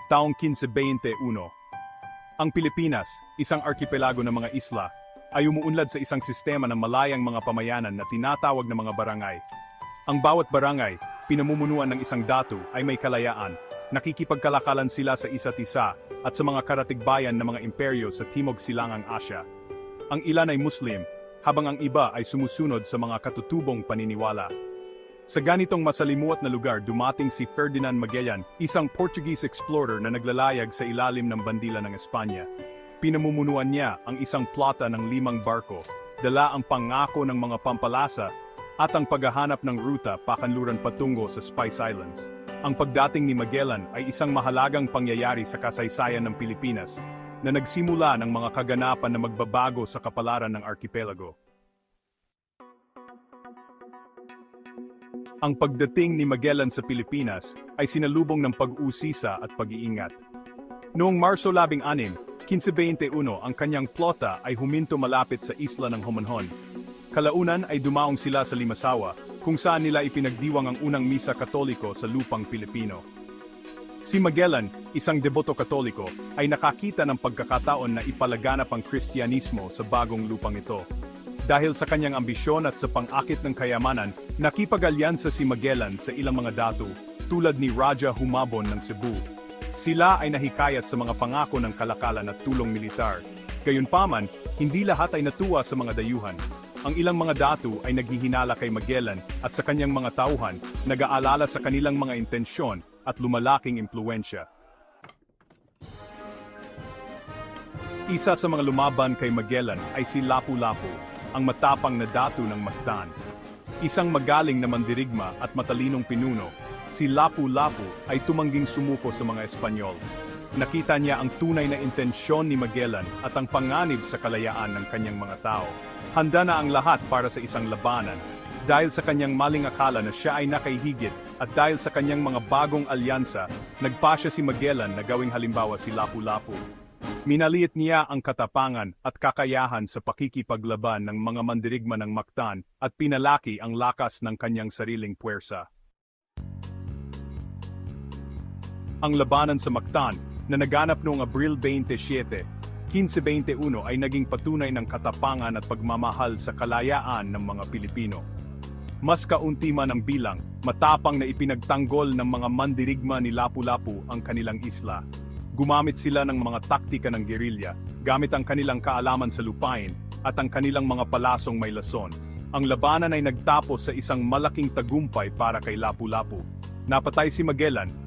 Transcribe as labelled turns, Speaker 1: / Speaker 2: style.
Speaker 1: Taong 1521. Ang Pilipinas, isang arkipelago ng mga isla, ay umuunlad sa isang sistema ng malayang mga pamayanan na tinatawag na mga barangay. Ang bawat barangay, pinamumunuan ng isang datu, ay may kalayaan. Nakikipagkalakalan sila sa isa't isa at sa mga karatigbayan ng mga imperyo sa Timog Silangang Asya. Ang ilan ay Muslim, habang ang iba ay sumusunod sa mga katutubong paniniwala. Sa ganitong masalimuot na lugar dumating si Ferdinand Magellan, isang Portuguese explorer na naglalayag sa ilalim ng bandila ng Espanya. Pinamumunuan niya ang isang plota ng 5 barko, dala ang pangako ng mga pampalasa at ang paghahanap ng ruta pakanluran patungo sa Spice Islands. Ang pagdating ni Magellan ay isang mahalagang pangyayari sa kasaysayan ng Pilipinas na nagsimula ng mga kaganapan na magbabago sa kapalaran ng arkipelago. Ang pagdating ni Magellan sa Pilipinas ay sinalubong ng pag-usisa at pag-iingat. Noong Marso 16, 1521 ang kanyang plota ay huminto malapit sa isla ng Homonhon. Kalaunan ay dumaong sila sa Limasawa, kung saan nila ipinagdiwang ang unang misa katoliko sa lupang Pilipino. Si Magellan, isang deboto katoliko, ay nakakita ng pagkakataon na ipalaganap ang Kristyanismo sa bagong lupang ito. Dahil sa kanyang ambisyon at sa pang-akit ng kayamanan, nakipag-alyansa si Magellan sa ilang mga datu, tulad ni Raja Humabon ng Cebu. Sila ay nahikayat sa mga pangako ng kalakalan at tulong militar. Gayunpaman, hindi lahat ay natuwa sa mga dayuhan. Ang ilang mga datu ay naghihinala kay Magellan at sa kanyang mga tauhan, nag-aalala sa kanilang mga intensyon at lumalaking impluensya. Isa sa mga lumaban kay Magellan ay si Lapu-Lapu, ang matapang na datu ng Mactan. Isang magaling na mandirigma at matalinong pinuno, si Lapu-Lapu ay tumangging sumuko sa mga Espanyol. Nakita niya ang tunay na intensyon ni Magellan at ang panganib sa kalayaan ng kanyang mga tao. Handa na ang lahat para sa isang labanan. Dahil sa kanyang maling akala na siya ay nakahihigit at dahil sa kanyang mga bagong alyansa, nagpasya si Magellan na gawing halimbawa si Lapu-Lapu. Minaliit niya ang katapangan at kakayahan sa pakikipaglaban ng mga mandirigma ng Mactan at pinalaki ang lakas ng kanyang sariling puwersa. Ang labanan sa Mactan, na naganap noong Abril 27, 1521 ay naging patunay ng katapangan at pagmamahal sa kalayaan ng mga Pilipino. Mas kaunti man ang bilang, matapang na ipinagtanggol ng mga mandirigma ni Lapu-Lapu ang kanilang isla. Gumamit sila ng mga taktika ng gerilya, gamit ang kanilang kaalaman sa lupain at ang kanilang mga palasong may lason. Ang labanan ay nagtapos sa isang malaking tagumpay para kay Lapu-Lapu. Napatay si Magellan